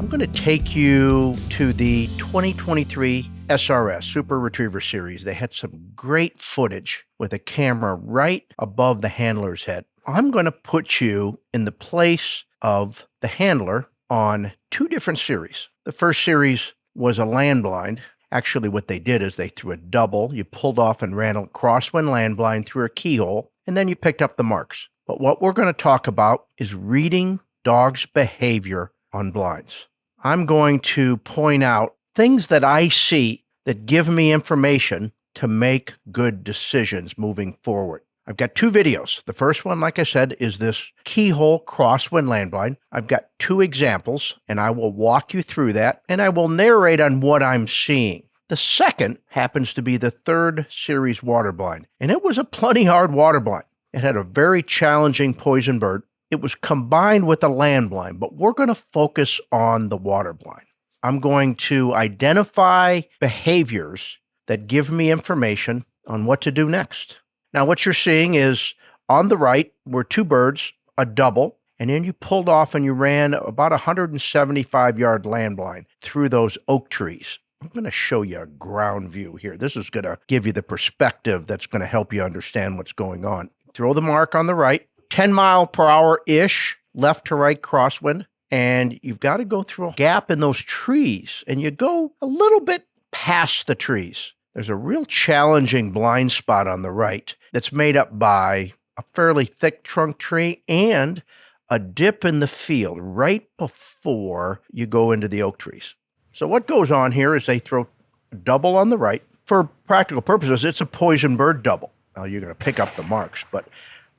I'm going to take you to the 2023 SRS Super Retriever Series. They had some great footage with a camera right above the handler's head. I'm going to put you in the place of the handler on two different series. The first series was a land blind. Actually, what they did is they threw a double. You pulled off and ran a crosswind land blind through a keyhole, and then you picked up the marks. But what we're going to talk about is reading dogs' behavior on blinds. I'm going to point out things that I see that give me information to make good decisions moving forward. I've got two videos. The first one, like I said, is this keyhole crosswind land blind. I've got two examples, and I will walk you through that, and I will narrate on what I'm seeing. The second happens to be the third series water blind, and it was a plenty hard water blind. It had a very challenging poison bird. It was combined with a land blind, but we're going to focus on the water blind. I'm going to identify behaviors that give me information on what to do next. Now, what you're seeing is on the right were two birds, a double, and then you pulled off and you ran about 175-yard land blind through those oak trees. I'm going to show you a ground view here. This is going to give you the perspective that's going to help you understand what's going on. Throw the mark on the right, 10 mile per hour-ish, left to right crosswind, and you've got to go through a gap in those trees, and you go a little bit past the trees. There's a real challenging blind spot on the right that's made up by a fairly thick trunk tree and a dip in the field right before you go into the oak trees. So what goes on here is they throw a double on the right. For practical purposes, it's a poison bird double. Now you're going to pick up the marks, but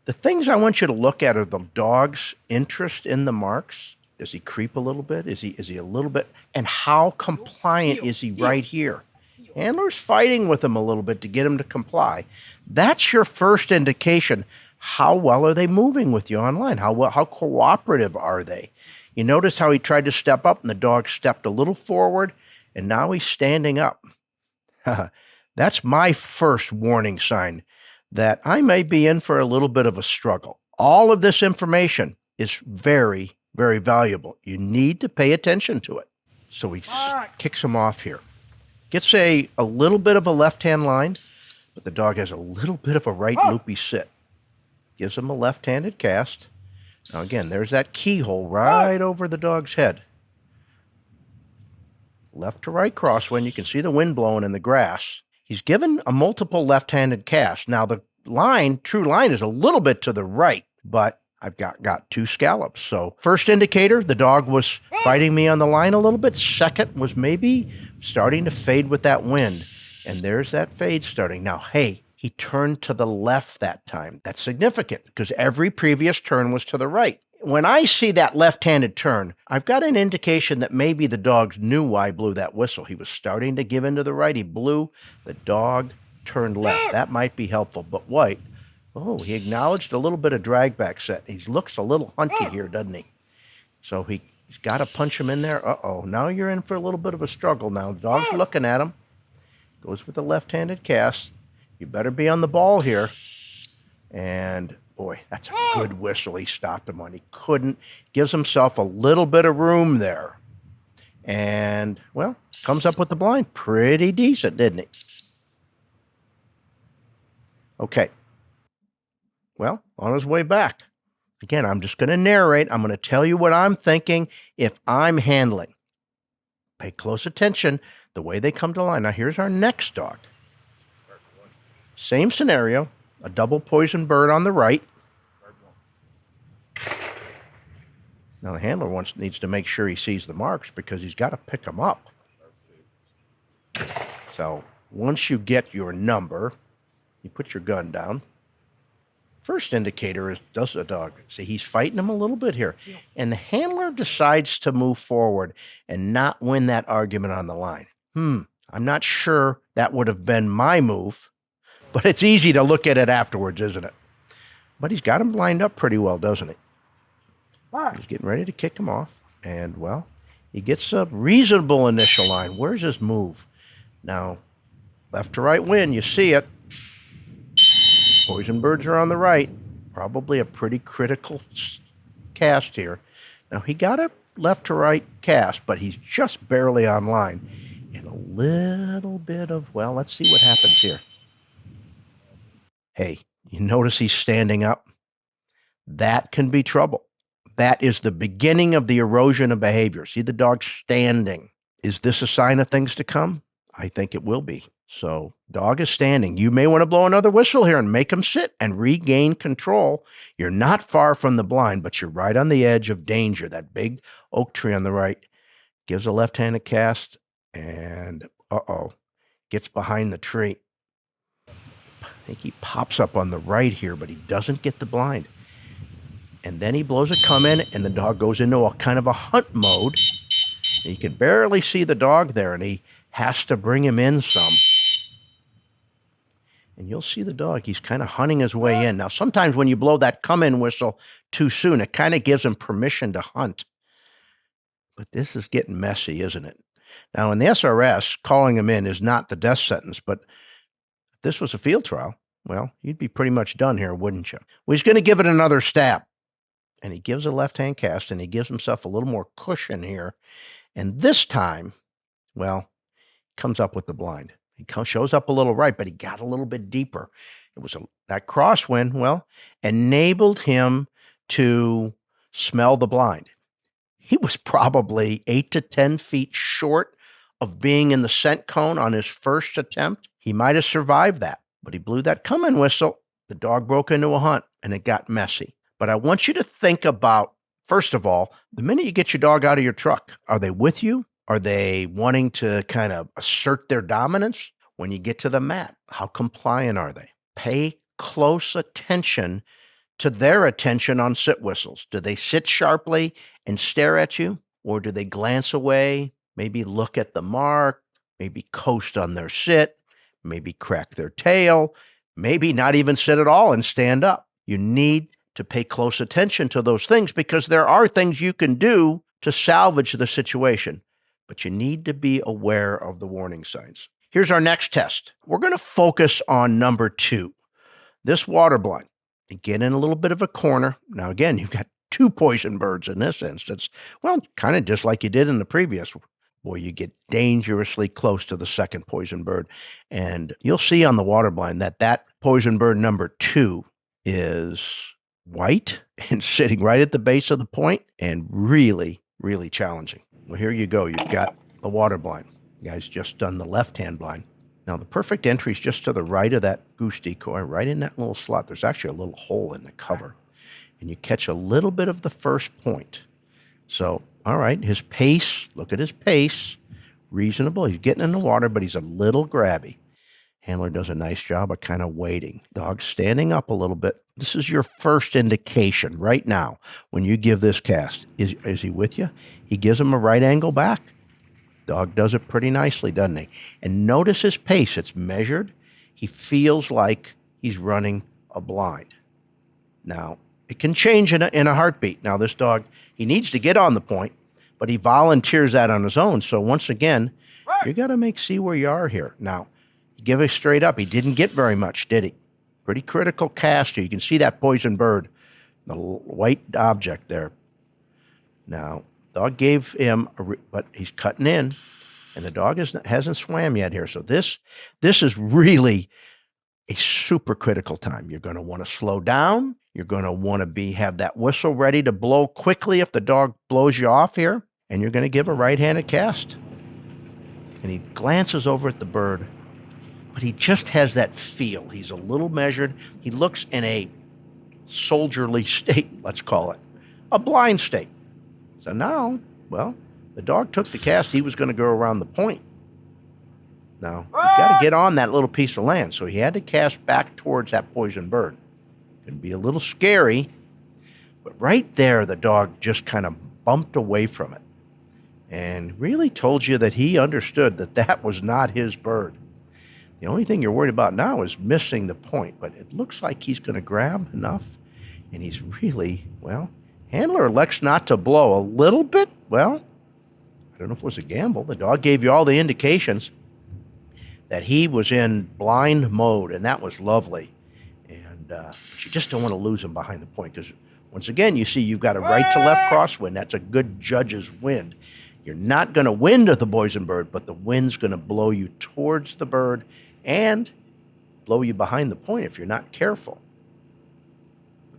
the things I want you to look at are the dog's interest in the marks. Does he creep a little bit? Is he a little bit? And how compliant is he right here? Handler's fighting with him a little bit to get him to comply. That's your first indication. How well are they moving with you online? How cooperative are they? You notice how he tried to step up and the dog stepped a little forward and now he's standing up. That's my first warning sign that I may be in for a little bit of a struggle. All of this information is very, very valuable. You need to pay attention to it. So he kicks him off here. Gets a little bit of a left-hand line, but the dog has a little bit of a right loopy sit. Gives him a left-handed cast. Now again, there's that keyhole right over the dog's head. Left to right crosswind. You can see the wind blowing in the grass. He's given a multiple left-handed cast. Now the true line is a little bit to the right, but I've got two scallops. So first indicator, the dog was fighting me on the line a little bit. Second was maybe starting to fade with that wind. And there's that fade starting. Now, hey, he turned to the left that time. That's significant because every previous turn was to the right. When I see that left-handed turn, I've got an indication that maybe the dog knew why I blew that whistle. He was starting to give into the right. He blew. The dog turned left. That might be helpful. But White, he acknowledged a little bit of drag back set. He looks a little hunty here, doesn't he? So he's got to punch him in there. Now you're in for a little bit of a struggle now. The dog's looking at him. Goes with the left-handed cast. You better be on the ball here. And boy, that's a good whistle he stopped him on. He couldn't. Gives himself a little bit of room there. And, well, comes up with the blind. Pretty decent, didn't he? Okay. Well, on his way back. Again, I'm just going to narrate. I'm going to tell you what I'm thinking if I'm handling. Pay close attention the way they come to line. Now, here's our next dog. Same scenario. A double poison bird on the right. Now, the handler needs to make sure he sees the marks because he's got to pick them up. So, once you get your number, you put your gun down. First indicator is, does the dog see he's fighting him a little bit here? Yeah. And the handler decides to move forward and not win that argument on the line. I'm not sure that would have been my move, but it's easy to look at it afterwards, isn't it? But he's got him lined up pretty well, doesn't he? He's getting ready to kick him off. And, well, he gets a reasonable initial line. Where's his move? Now, left to right wind, you see it. Poison birds are on the right. Probably a pretty critical cast here. Now, he got a left to right cast, but he's just barely on line. And a little bit of, well, let's see what happens here. Hey, you notice he's standing up? That can be trouble. That is the beginning of the erosion of behavior. See the dog standing. Is this a sign of things to come? I think it will be. So, dog is standing. You may want to blow another whistle here and make him sit and regain control. You're not far from the blind, but you're right on the edge of danger. That big oak tree on the right gives a left-handed cast and, gets behind the tree. I think he pops up on the right here, but he doesn't get the blind. And then he blows a come in, and the dog goes into a kind of a hunt mode. You can barely see the dog there, and he has to bring him in some. And you'll see the dog. He's kind of hunting his way in. Now, sometimes when you blow that come-in whistle too soon, it kind of gives him permission to hunt. But this is getting messy, isn't it? Now, in the SRS, calling him in is not the death sentence, but if this was a field trial, well, you'd be pretty much done here, wouldn't you? Well, he's going to give it another stab. And he gives a left-hand cast, and he gives himself a little more cushion here. And this time, well, comes up with the blind. He shows up a little right, but he got a little bit deeper. It was that crosswind, well, enabled him to smell the blind. He was probably 8 to 10 feet short of being in the scent cone on his first attempt. He might have survived that, but he blew that come-in whistle. The dog broke into a hunt, and it got messy. But I want you to think about, first of all, the minute you get your dog out of your truck, are they with you? Are they wanting to kind of assert their dominance? When you get to the mat, how compliant are they? Pay close attention to their attention on sit whistles. Do they sit sharply and stare at you? Or do they glance away, maybe look at the mark, maybe coast on their sit, maybe crack their tail, maybe not even sit at all and stand up? You need to pay close attention to those things because there are things you can do to salvage the situation, but you need to be aware of the warning signs. Here's our next test. We're going to focus on number 2, this water blind. You get in a little bit of a corner. Now, again, you've got 2 poison birds in this instance. Well, kind of just like you did in the previous. Boy, you get dangerously close to the second poison bird. And you'll see on the water blind that poison bird number 2 is white and sitting right at the base of the point and really, really challenging. Well, here you go. You've got the water blind. You guys just done the left-hand blind. Now, the perfect entry is just to the right of that goose decoy, right in that little slot. There's actually a little hole in the cover. And you catch a little bit of the first point. So, all right, his pace, look at his pace. Reasonable. He's getting in the water, but he's a little grabby. Handler does a nice job of kind of waiting. Dog standing up a little bit. This is your first indication right now when you give this cast. Is he with you? He gives him a right angle back. Dog does it pretty nicely, doesn't he? And notice his pace. It's measured. He feels like he's running a blind. Now, it can change in a heartbeat. Now, this dog, he needs to get on the point, but he volunteers that on his own. So once again, you got to see where you are here. Now, give it straight up. He didn't get very much, did he? Pretty critical cast here. You can see that poison bird, the white object there. Now, dog gave him, but he's cutting in, and the dog hasn't swam yet here. So this is really a super critical time. You're going to want to slow down. You're going to want to have that whistle ready to blow quickly if the dog blows you off here, and you're going to give a right-handed cast. And he glances over at the bird, but he just has that feel. He's a little measured. He looks in a soldierly state, let's call it, a blind state. So now, well, the dog took the cast. He was going to go around the point. Now, you've got to get on that little piece of land. So he had to cast back towards that poison bird. Can be a little scary, but right there, the dog just kind of bumped away from it and really told you that he understood that that was not his bird. The only thing you're worried about now is missing the point, but it looks like he's going to grab enough, and he's really, well, handler elects not to blow a little bit. Well, I don't know if it was a gamble. The dog gave you all the indications that he was in blind mode, and that was lovely. And you just don't want to lose him behind the point, because Once again, you see you've got a right to left crosswind. That's a good judge's wind. You're not going to wind at the bosun bird, but the wind's going to blow you towards the bird and blow you behind the point if you're not careful.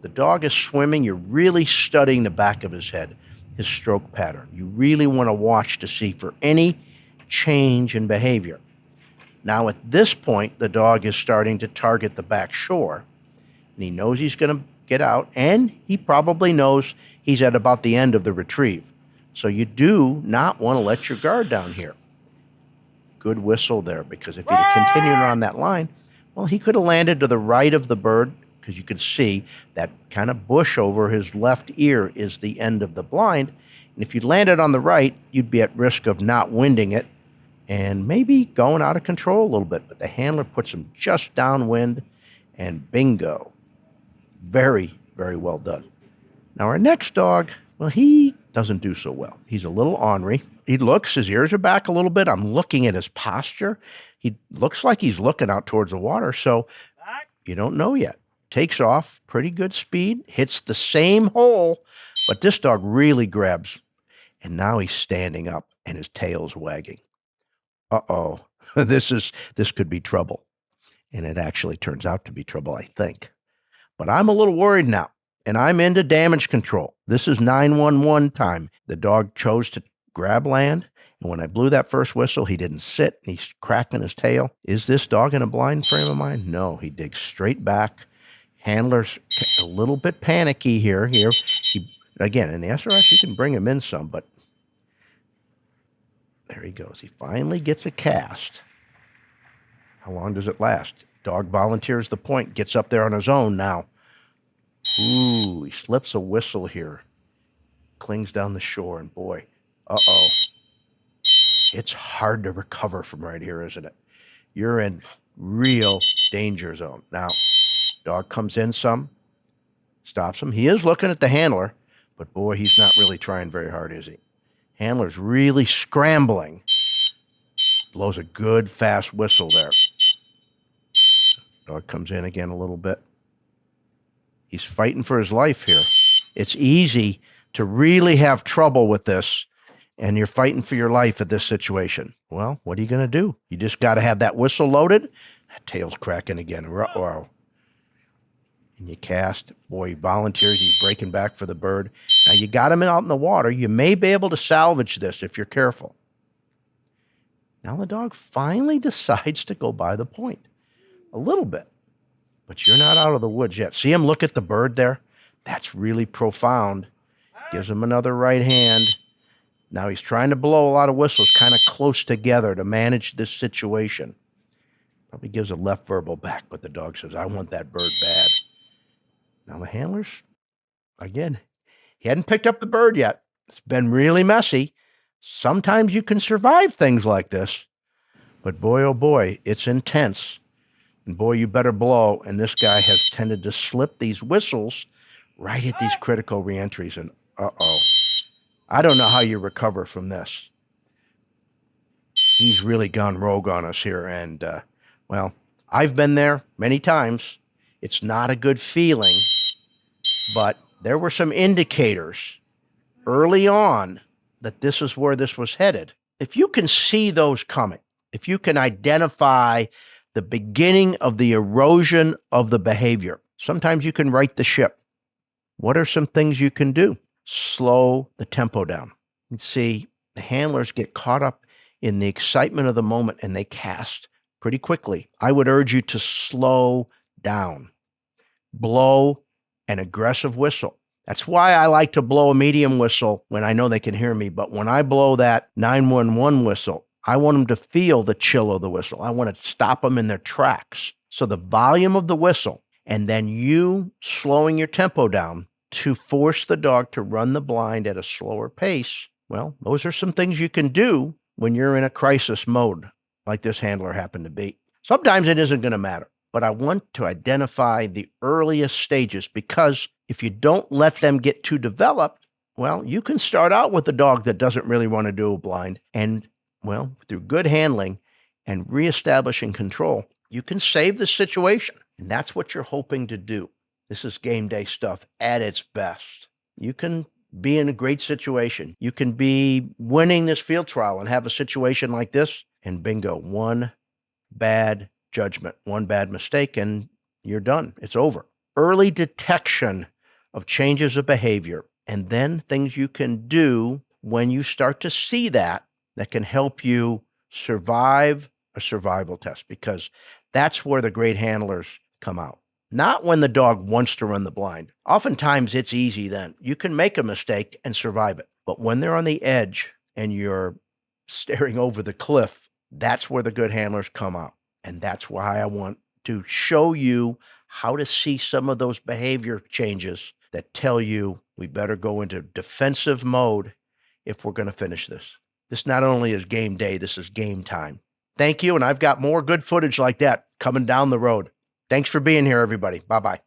The dog is swimming. You're really studying the back of his head, his stroke pattern. You really want to watch to see for any change in behavior. Now, at this point, the dog is starting to target the back shore, and he knows he's going to get out, and he probably knows he's at about the end of the retrieve. So you do not want to let your guard down here. Good whistle there, because if he'd have continued on that line, well, he could have landed to the right of the bird, because you can see that kind of bush over his left ear is the end of the blind. And if you landed on the right, you'd be at risk of not winding it and maybe going out of control a little bit. But the handler puts him just downwind, and bingo. Very, very well done. Now our next dog, well, he doesn't do so well. He's a little ornery. He looks, his ears are back a little bit. I'm looking at his posture. He looks like he's looking out towards the water, so you don't know yet. Takes off, pretty good speed, hits the same hole, but this dog really grabs. And now he's standing up and his tail's wagging. Uh-oh, this could be trouble. And it actually turns out to be trouble, I think. But I'm a little worried now, and I'm into damage control. This is 911 time. The dog chose to grab land, and when I blew that first whistle, he didn't sit. He's cracking his tail. Is this dog in a blind frame of mind? No, he digs straight back. Handler's a little bit panicky here. Again, in the SRS, you can bring him in some, but there he goes. He finally gets a cast. How long does it last? Dog volunteers the point, gets up there on his own now. Ooh, he slips a whistle here. Clings down the shore, and boy, uh-oh. It's hard to recover from right here, isn't it? You're in real danger zone. Now, dog comes in some, stops him. He is looking at the handler, but boy, he's not really trying very hard, is he? Handler's really scrambling. Blows a good, fast whistle there. Dog comes in again a little bit. He's fighting for his life here. It's easy to really have trouble with this, and you're fighting for your life at this situation. Well, what are you going to do? You just got to have that whistle loaded. That tail's cracking again. Wow. And you cast. Boy, he volunteers. He's breaking back for the bird. Now, you got him out in the water. You may be able to salvage this if you're careful. Now the dog finally decides to go by the point. A little bit. But you're not out of the woods yet. See him look at the bird there? That's really profound. Gives him another right hand. Now he's trying to blow a lot of whistles kind of close together to manage this situation. Probably gives a left verbal back, but the dog says, I want that bird bad. Now the handlers, again, he hadn't picked up the bird yet. It's been really messy. Sometimes you can survive things like this. But boy, oh boy, it's intense. And boy, you better blow. And this guy has tended to slip these whistles right at these critical reentries. And uh-oh. I don't know how you recover from this. He's really gone rogue on us here. And, well, I've been there many times. It's not a good feeling. But there were some indicators early on that this is where this was headed. If you can see those coming, if you can identify the beginning of the erosion of the behavior, sometimes you can right the ship. What are some things you can do? Slow the tempo down. And see, the handlers get caught up in the excitement of the moment and they cast pretty quickly. I would urge you to slow down. Blow an aggressive whistle. That's why I like to blow a medium whistle when I know they can hear me. But when I blow that 911 whistle, I want them to feel the chill of the whistle. I want to stop them in their tracks. So the volume of the whistle and then you slowing your tempo down to force the dog to run the blind at a slower pace. Well, those are some things you can do when you're in a crisis mode like this handler happened to be. Sometimes it isn't going to matter, but I want to identify the earliest stages because if you don't let them get too developed, well, you can start out with a dog that doesn't really want to do a blind and, well, through good handling and reestablishing control, you can save the situation. And that's what you're hoping to do. This is game day stuff at its best. You can be in a great situation. You can be winning this field trial and have a situation like this, and bingo, one bad judgment, one bad mistake, and you're done. It's over. Early detection of changes of behavior, and then things you can do when you start to see that can help you survive a survival test, because that's where the great handlers come out. Not when the dog wants to run the blind. Oftentimes it's easy then. You can make a mistake and survive it. But when they're on the edge and you're staring over the cliff, that's where the good handlers come out. And that's why I want to show you how to see some of those behavior changes that tell you we better go into defensive mode if we're going to finish this. This not only is game day, this is game time. Thank you, and I've got more good footage like that coming down the road. Thanks for being here, everybody. Bye-bye.